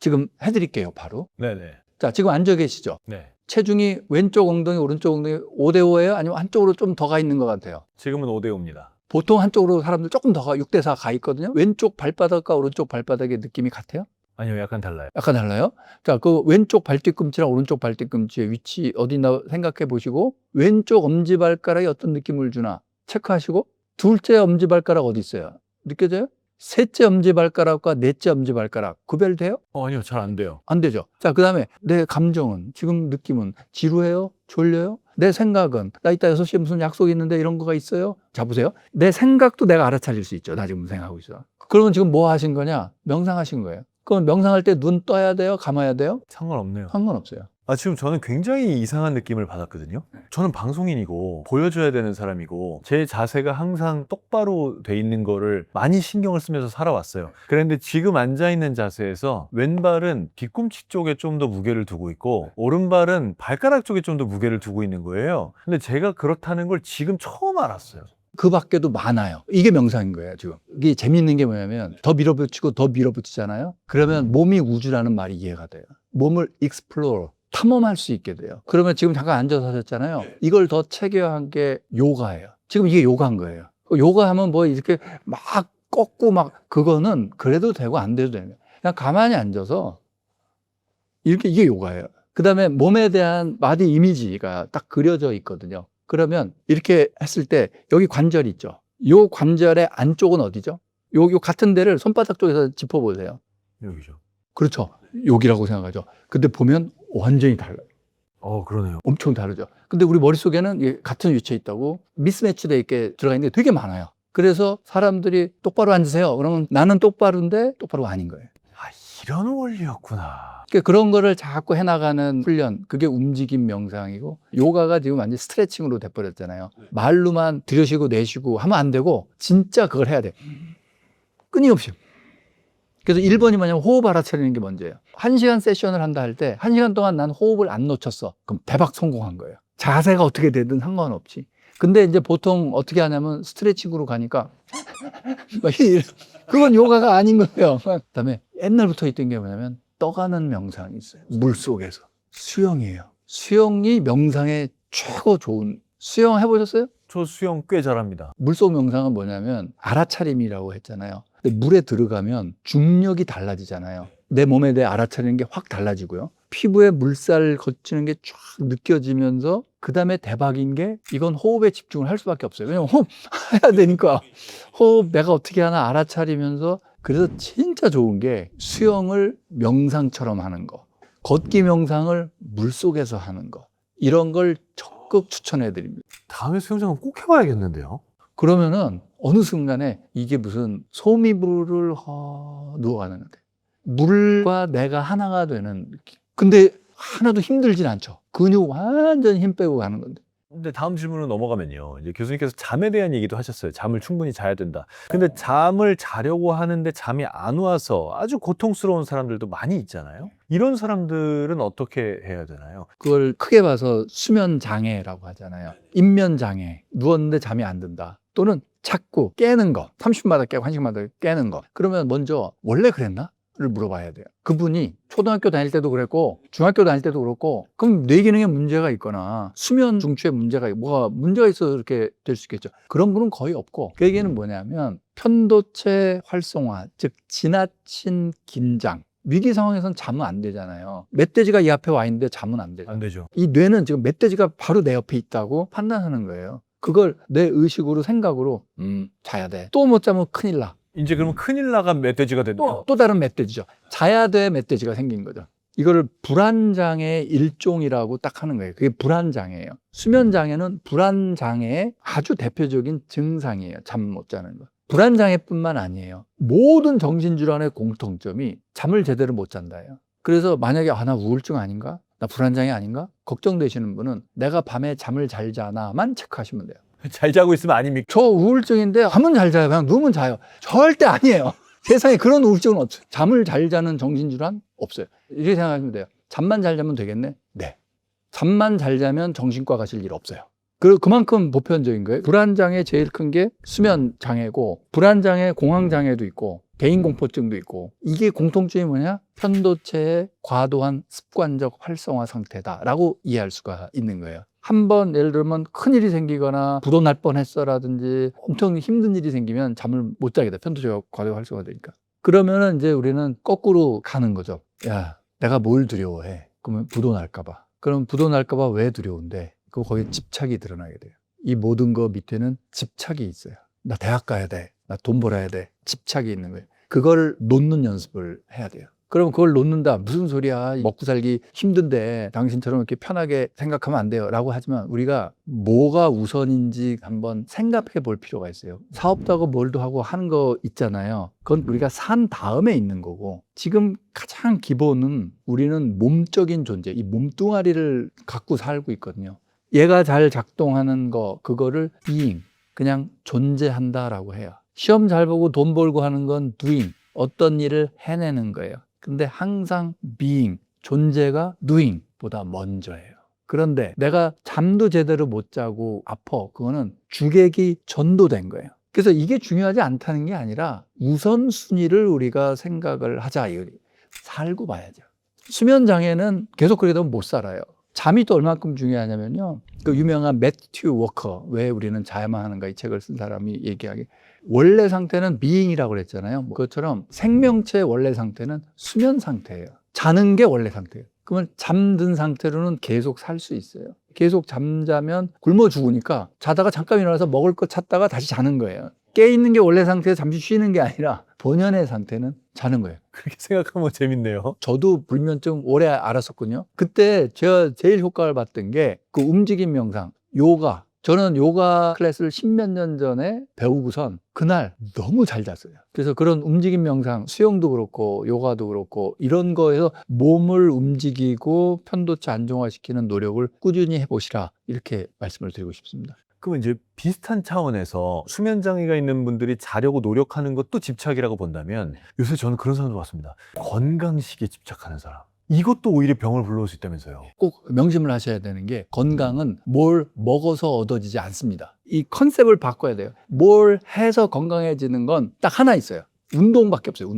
Speaker 1: 지금 해드릴게요, 바로.
Speaker 2: 네네.
Speaker 1: 자, 지금 앉아 계시죠?
Speaker 2: 네.
Speaker 1: 체중이 왼쪽 엉덩이, 오른쪽 엉덩이 5대5예요? 아니면 한쪽으로 좀 더 가 있는 것 같아요?
Speaker 2: 지금은 5대5입니다.
Speaker 1: 보통 한쪽으로 사람들 조금 더 6대4 가 있거든요. 왼쪽 발바닥과 오른쪽 발바닥의 느낌이 같아요?
Speaker 2: 아니요, 약간 달라요.
Speaker 1: 약간 달라요? 자, 그 왼쪽 발뒤꿈치랑 오른쪽 발뒤꿈치의 위치 어디나 생각해 보시고, 왼쪽 엄지발가락이 어떤 느낌을 주나 체크하시고, 둘째 엄지발가락 어디 있어요? 느껴져요? 셋째 엄지발가락과 넷째 엄지발가락 구별돼요?
Speaker 2: 아니요, 잘 안 돼요.
Speaker 1: 안 되죠. 자, 그 다음에 내 감정은, 지금 느낌은 지루해요? 졸려요? 내 생각은, 나 이따 6시에 무슨 약속이 있는데 이런 거가 있어요? 자, 보세요. 내 생각도 내가 알아차릴 수 있죠. 나 지금 생각하고 있어. 그러면 지금 뭐 하신 거냐? 명상하신 거예요. 그럼 명상할 때 눈 떠야 돼요? 감아야 돼요?
Speaker 2: 상관없네요.
Speaker 1: 상관없어요.
Speaker 2: 지금 저는 굉장히 이상한 느낌을 받았거든요. 저는 방송인이고 보여줘야 되는 사람이고 제 자세가 항상 똑바로 돼 있는 거를 많이 신경을 쓰면서 살아왔어요. 그런데 지금 앉아있는 자세에서 왼발은 뒤꿈치 쪽에 좀 더 무게를 두고 있고 오른발은 발가락 쪽에 좀 더 무게를 두고 있는 거예요. 근데 제가 그렇다는 걸 지금 처음 알았어요.
Speaker 1: 그 밖에도 많아요. 이게 명상인 거예요, 지금. 이게 재밌는 게 뭐냐면 더 밀어붙이고 더 밀어붙이잖아요. 그러면 몸이 우주라는 말이 이해가 돼요. 몸을 explore, 탐험할 수 있게 돼요. 그러면 지금 잠깐 앉아서 하셨잖아요. 이걸 더 체계화한 게 요가예요. 지금 이게 요가인 거예요. 요가하면 뭐 이렇게 막 꺾고 막 그거는 그래도 되고 안 돼도 되는 거예요. 그냥 가만히 앉아서 이렇게 이게 요가예요. 그 다음에 몸에 대한 바디 이미지가 딱 그려져 있거든요. 그러면 이렇게 했을 때 여기 관절 있죠. 요 관절의 안쪽은 어디죠? 요 같은 데를 손바닥 쪽에서 짚어보세요.
Speaker 2: 여기죠.
Speaker 1: 그렇죠. 여기라고 생각하죠. 근데 보면 완전히 달라요.
Speaker 2: 그러네요.
Speaker 1: 엄청 다르죠. 근데 우리 머릿속에는 이게 같은 위치에 있다고 미스매치돼 있게 들어가 있는 게 되게 많아요. 그래서 사람들이 똑바로 앉으세요. 그러면 나는 똑바로인데 똑바로 아닌 거예요.
Speaker 2: 이런 원리였구나.
Speaker 1: 그러니까 그런 거를 자꾸 해나가는 훈련, 그게 움직임 명상이고, 요가가 지금 완전 스트레칭으로 돼버렸잖아요. 말로만 들여쉬고 내쉬고 하면 안 되고 진짜 그걸 해야 돼. 끊임없이. 그래서 1번이 뭐냐면 호흡 알아차리는 게 먼저예요. 1시간 세션을 한다 할 때 1시간 동안 난 호흡을 안 놓쳤어. 그럼 대박 성공한 거예요. 자세가 어떻게 되든 상관없이. 근데 이제 보통 어떻게 하냐면 스트레칭으로 가니까 그건 요가가 아닌 거예요. 그다음에 옛날부터 있던 게 뭐냐면 떠가는 명상이 있어요. 물속에서. 수영이에요. 수영이 명상에 최고 좋은. 수영 해보셨어요?
Speaker 2: 저 수영 꽤 잘합니다.
Speaker 1: 물속 명상은 뭐냐면 알아차림이라고 했잖아요. 근데 물에 들어가면 중력이 달라지잖아요. 내 몸에 대해 알아차리는 게 확 달라지고요. 피부에 물살 거치는 게 쫙 느껴지면서 그 다음에 대박인 게 이건 호흡에 집중을 할 수밖에 없어요. 왜냐면 호흡 해야 되니까 호흡 내가 어떻게 하나 알아차리면서. 그래서 진짜 좋은 게 수영을 명상처럼 하는 거, 걷기 명상을 물속에서 하는 거, 이런 걸 적극 추천해 드립니다.
Speaker 2: 다음에 수영장은 꼭 해봐야겠는데요.
Speaker 1: 그러면은 어느 순간에 이게 무슨 소미불을 누워가는 것 같아요. 물과 내가 하나가 되는 느낌. 근데 하나도 힘들진 않죠. 근육 완전 힘 빼고 가는 건데.
Speaker 2: 근데 다음 질문으로 넘어가면요. 이제 교수님께서 잠에 대한 얘기도 하셨어요. 잠을 충분히 자야 된다. 근데 잠을 자려고 하는데 잠이 안 와서 아주 고통스러운 사람들도 많이 있잖아요. 이런 사람들은 어떻게 해야 되나요?
Speaker 1: 그걸 크게 봐서 수면 장애라고 하잖아요. 입면 장애. 누웠는데 잠이 안 든다. 또는 자꾸 깨는 거. 30분마다 깨고 1시간마다 깨는 거. 그러면 먼저 원래 그랬나? 를 물어봐야 돼요. 그분이 초등학교 다닐 때도 그랬고 중학교 다닐 때도 그렇고, 그럼 뇌 기능에 문제가 있거나 수면 중추에 뭐가 문제가 있어서 그렇게 될 수 있겠죠. 그런 분은 거의 없고, 그 얘기는 뭐냐면 편도체 활성화, 즉 지나친 긴장, 위기 상황에서는 잠은 안 되잖아요. 멧돼지가 이 앞에 와 있는데 잠은 안 되죠.
Speaker 2: 안 되죠.
Speaker 1: 이 뇌는 지금 멧돼지가 바로 내 옆에 있다고 판단하는 거예요. 그걸 내 의식으로 생각으로 자야 돼. 또 못 자면 큰일 나.
Speaker 2: 이제 그러면 큰일 나간 멧돼지가 된다.
Speaker 1: 또 다른 멧돼지죠. 자야 돼 멧돼지가 생긴 거죠. 이거를 불안장애의 일종이라고 딱 하는 거예요. 그게 불안장애예요. 수면장애는 불안장애의 아주 대표적인 증상이에요. 잠 못 자는 거. 불안장애뿐만 아니에요. 모든 정신질환의 공통점이 잠을 제대로 못 잔다예요. 그래서 만약에 나 우울증 아닌가? 나 불안장애 아닌가? 걱정되시는 분은 내가 밤에 잠을 잘 자나만 체크하시면 돼요.
Speaker 2: 잘 자고 있으면 아닙니까?
Speaker 1: 저 우울증인데 잠은 잘 자요. 그냥 누우면 자요. 절대 아니에요. 세상에 그런 우울증은 없어요. 잠을 잘 자는 정신질환 없어요. 이렇게 생각하시면 돼요. 잠만 잘 자면 되겠네? 네. 잠만 잘 자면 정신과 가실 일 없어요. 그만큼 보편적인 거예요. 불안장애 제일 큰 게 수면장애고, 불안장애, 공황장애도 있고, 개인공포증도 있고, 이게 공통점이 뭐냐? 편도체의 과도한 습관적 활성화 상태다라고 이해할 수가 있는 거예요. 한번 예를 들면 큰일이 생기거나 부도 날 뻔했어라든지 엄청 힘든 일이 생기면 잠을 못 자게 돼. 편도체가 과도 활성화되니까. 그러면은 이제 우리는 거꾸로 가는 거죠. 야, 내가 뭘 두려워해? 그러면 부도 날까 봐. 그럼 부도 날까 봐 왜 두려운데? 거기에 집착이 드러나게 돼요. 이 모든 거 밑에는 집착이 있어요. 나 대학 가야 돼. 나 돈 벌어야 돼. 집착이 있는 거예요. 그걸 놓는 연습을 해야 돼요. 그럼 그걸 놓는다. 무슨 소리야. 먹고 살기 힘든데 당신처럼 이렇게 편하게 생각하면 안 돼요. 라고 하지만 우리가 뭐가 우선인지 한번 생각해 볼 필요가 있어요. 사업도 하고 뭘도 하고 하는 거 있잖아요. 그건 우리가 산 다음에 있는 거고 지금 가장 기본은 우리는 몸적인 존재, 이 몸뚱아리를 갖고 살고 있거든요. 얘가 잘 작동하는 거, 그거를 being, 그냥 존재한다라고 해요. 시험 잘 보고 돈 벌고 하는 건 doing, 어떤 일을 해내는 거예요. 근데 항상 being, 존재가 doing 보다 먼저예요. 그런데 내가 잠도 제대로 못 자고 아파. 그거는 주객이 전도된 거예요. 그래서 이게 중요하지 않다는 게 아니라 우선순위를 우리가 생각을 하자. 살고 봐야죠. 수면 장애는 계속 그렇게 되면 못 살아요. 잠이 또 얼마큼 중요하냐면요. 그 유명한 매튜 워커, 왜 우리는 자야만 하는가 이 책을 쓴 사람이 얘기하기, 원래 상태는 being이라고 그랬잖아요. 그것처럼 생명체의 원래 상태는 수면 상태예요. 자는 게 원래 상태예요. 그러면 잠든 상태로는 계속 살 수 있어요. 계속 잠자면 굶어 죽으니까 자다가 잠깐 일어나서 먹을 거 찾다가 다시 자는 거예요. 깨 있는 게 원래 상태에서 잠시 쉬는 게 아니라 본연의 상태는 자는 거예요.
Speaker 2: 그렇게 생각하면 재밌네요.
Speaker 1: 저도 불면증 오래 알았었거든요. 그때 제가 제일 효과를 봤던 게 그 움직임 명상, 요가. 저는 요가 클래스를 10몇 년 전에 배우고선 그날 너무 잘 잤어요. 그래서 그런 움직임 명상, 수영도 그렇고 요가도 그렇고 이런 거에서 몸을 움직이고 편도체 안정화시키는 노력을 꾸준히 해보시라, 이렇게 말씀을 드리고 싶습니다.
Speaker 2: 그러면 이제 비슷한 차원에서 수면 장애가 있는 분들이 자려고 노력하는 것도 집착이라고 본다면, 요새 저는 그런 사람도 봤습니다. 건강식에 집착하는 사람. 이것도 오히려 병을 불러올 수 있다면서요.
Speaker 1: 꼭 명심을 하셔야 되는 게, 건강은 뭘 먹어서 얻어지지 않습니다. 이 컨셉을 바꿔야 돼요. 뭘 해서 건강해지는 건 딱 하나 있어요. 운동밖에 없어요.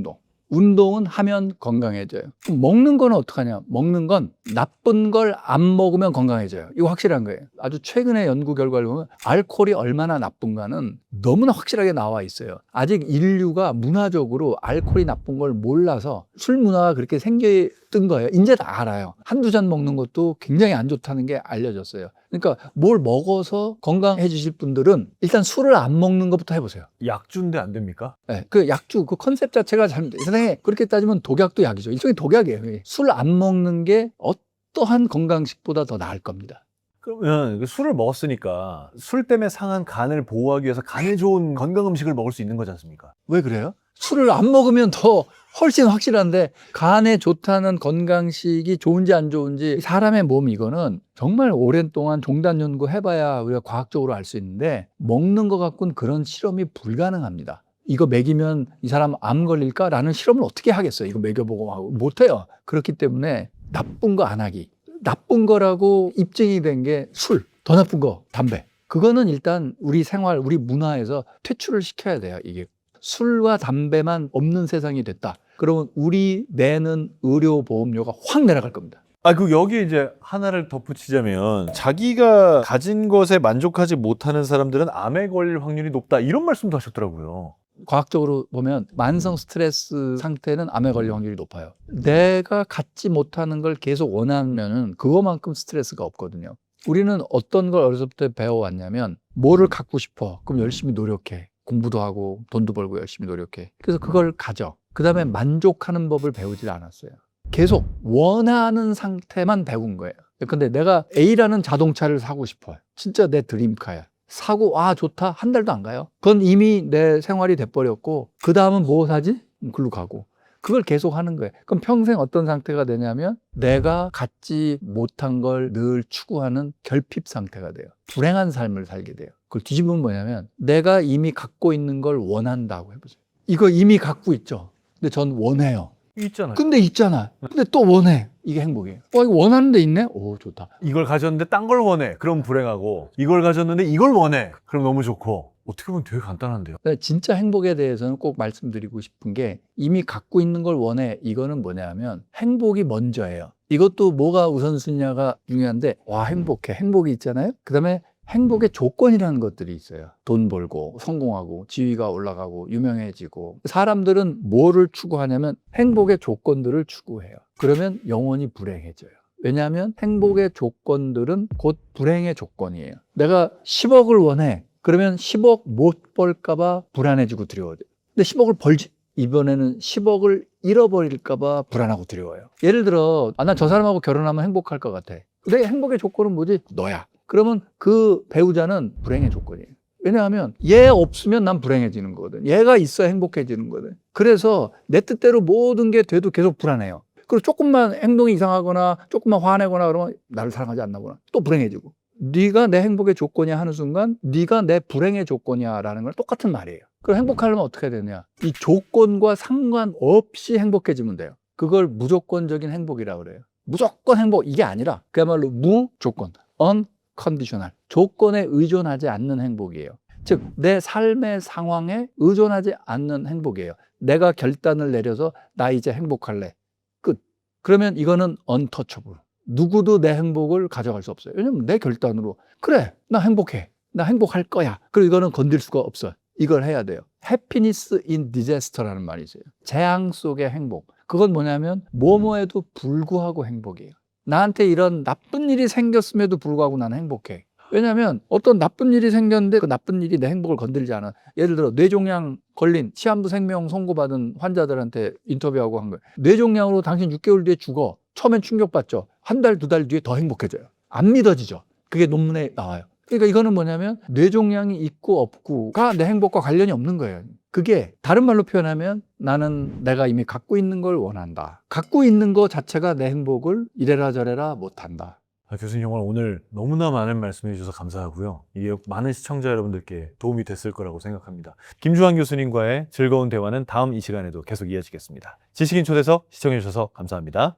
Speaker 1: 운동은 하면 건강해져요. 그럼 먹는 거는 어떡하냐? 먹는 건 나쁜 걸 안 먹으면 건강해져요. 이거 확실한 거예요. 아주 최근의 연구 결과를 보면 알코올이 얼마나 나쁜가는 너무나 확실하게 나와 있어요. 아직 인류가 문화적으로 알코올이 나쁜 걸 몰라서 술 문화가 그렇게 생겼던 거예요. 이제 다 알아요. 한두 잔 먹는 것도 굉장히 안 좋다는 게 알려졌어요. 그러니까 뭘 먹어서 건강해지실 분들은 일단 술을 안 먹는 것부터 해보세요.
Speaker 2: 약주인데 안 됩니까?
Speaker 1: 네, 그 약주, 그 컨셉 자체가 잘못돼요. 세상에 그렇게 따지면 독약도 약이죠. 일종의 독약이에요. 술 안 먹는 게 어떠한 건강식보다 더 나을 겁니다.
Speaker 2: 그러면 술을 먹었으니까 술 때문에 상한 간을 보호하기 위해서 간에 좋은 건강 음식을 먹을 수 있는 거지 않습니까?
Speaker 1: 왜 그래요? 술을 안 먹으면 더 훨씬 확실한데, 간에 좋다는 건강식이 좋은지 안 좋은지 사람의 몸, 이거는 정말 오랜 동안 종단 연구해봐야 우리가 과학적으로 알 수 있는데, 먹는 것 갖고는 그런 실험이 불가능합니다. 이거 먹이면 이 사람 암 걸릴까라는 실험을 어떻게 하겠어요? 이거 먹여보고 하고 못해요. 그렇기 때문에 나쁜 거 안 하기. 나쁜 거라고 입증이 된 게 술, 더 나쁜 거 담배. 그거는 일단 우리 생활, 우리 문화에서 퇴출을 시켜야 돼요. 이게 술과 담배만 없는 세상이 됐다. 그러면 우리 내는 의료보험료가 확 내려갈 겁니다.
Speaker 2: 그 여기 이제 하나를 덧붙이자면, 자기가 가진 것에 만족하지 못하는 사람들은 암에 걸릴 확률이 높다, 이런 말씀도 하셨더라고요.
Speaker 1: 과학적으로 보면 만성 스트레스 상태는 암에 걸릴 확률이 높아요. 내가 갖지 못하는 걸 계속 원하면은 그거만큼 스트레스가 없거든요. 우리는 어떤 걸 어려서부터 배워왔냐면, 뭐를 갖고 싶어. 그럼 열심히 노력해. 공부도 하고 돈도 벌고 열심히 노력해. 그래서 그걸 가져. 그 다음에 만족하는 법을 배우질 않았어요. 계속 원하는 상태만 배운 거예요. 근데 내가 A라는 자동차를 사고 싶어요. 진짜 내 드림카야. 사고 좋다. 한 달도 안 가요. 그건 이미 내 생활이 돼버렸고, 그 다음은 뭐 사지? 글로 가고. 그걸 계속 하는 거예요. 그럼 평생 어떤 상태가 되냐면, 내가 갖지 못한 걸 늘 추구하는 결핍 상태가 돼요. 불행한 삶을 살게 돼요. 그걸 뒤집으면 뭐냐면, 내가 이미 갖고 있는 걸 원한다고 해보세요. 이거 이미 갖고 있죠. 근데 전 원해요.
Speaker 2: 있잖아요.
Speaker 1: 근데 있잖아. 근데 또 원해. 이게 행복이에요. 이거 원하는 데 있네? 오, 좋다.
Speaker 2: 이걸 가졌는데 딴 걸 원해. 그럼 불행하고, 이걸 가졌는데 이걸 원해. 그럼 너무 좋고. 어떻게 보면 되게 간단한데요.
Speaker 1: 진짜 행복에 대해서는 꼭 말씀드리고 싶은 게, 이미 갖고 있는 걸 원해. 이거는 뭐냐면 행복이 먼저예요. 이것도 뭐가 우선순위냐가 중요한데, 행복해. 행복이 있잖아요. 그 다음에 행복의 조건이라는 것들이 있어요. 돈 벌고 성공하고 지위가 올라가고 유명해지고. 사람들은 뭐를 추구하냐면 행복의 조건들을 추구해요. 그러면 영원히 불행해져요. 왜냐하면 행복의 조건들은 곧 불행의 조건이에요. 내가 10억을 원해. 그러면 10억 못 벌까 봐 불안해지고 두려워져요. 근데 10억을 벌지. 이번에는 10억을 잃어버릴까봐 불안하고 두려워요. 예를 들어, 난 저 사람하고 결혼하면 행복할 것 같아. 내 행복의 조건은 뭐지? 너야. 그러면 그 배우자는 불행의 조건이에요. 왜냐하면 얘 없으면 난 불행해지는 거거든. 얘가 있어야 행복해지는 거거든. 그래서 내 뜻대로 모든 게 돼도 계속 불안해요. 그리고 조금만 행동이 이상하거나 조금만 화내거나 그러면 나를 사랑하지 않나 보나 또 불행해지고. 네가 내 행복의 조건이야 하는 순간 네가 내 불행의 조건이야 라는 건 똑같은 말이에요. 그럼 행복하려면 어떻게 해야 되냐? 이 조건과 상관없이 행복해지면 돼요. 그걸 무조건적인 행복이라고 그래요. 무조건 행복 이게 아니라 그야말로 무조건 unconditional 조건에 의존하지 않는 행복이에요. 즉 내 삶의 상황에 의존하지 않는 행복이에요. 내가 결단을 내려서 나 이제 행복할래. 끝. 그러면 이거는 untouchable. 누구도 내 행복을 가져갈 수 없어요. 왜냐면 내 결단으로 그래 나 행복해. 나 행복할 거야. 그리고 이거는 건들 수가 없어요. 이걸 해야 돼요. Happiness in disaster라는 말이 있어요. 재앙 속의 행복. 그건 뭐냐면 뭐뭐에도 불구하고 행복이에요. 나한테 이런 나쁜 일이 생겼음에도 불구하고 나는 행복해. 왜냐하면 어떤 나쁜 일이 생겼는데 그 나쁜 일이 내 행복을 건들지 않아. 예를 들어 뇌종양 걸린 시한부 생명 선고받은 환자들한테 인터뷰하고 한 거예요. 뇌종양으로 당신 6개월 뒤에 죽어. 처음엔 충격받죠. 한 달, 두 달 뒤에 더 행복해져요. 안 믿어지죠. 그게 논문에 나와요. 그러니까 이거는 뭐냐면 뇌종양이 있고 없고가 내 행복과 관련이 없는 거예요. 그게 다른 말로 표현하면 나는 내가 이미 갖고 있는 걸 원한다. 갖고 있는 거 자체가 내 행복을 이래라 저래라 못한다.
Speaker 2: 교수님 정말 오늘 너무나 많은 말씀해 주셔서 감사하고요. 이게 많은 시청자 여러분들께 도움이 됐을 거라고 생각합니다. 김주환 교수님과의 즐거운 대화는 다음 이 시간에도 계속 이어지겠습니다. 지식인 초대석 시청해 주셔서 감사합니다.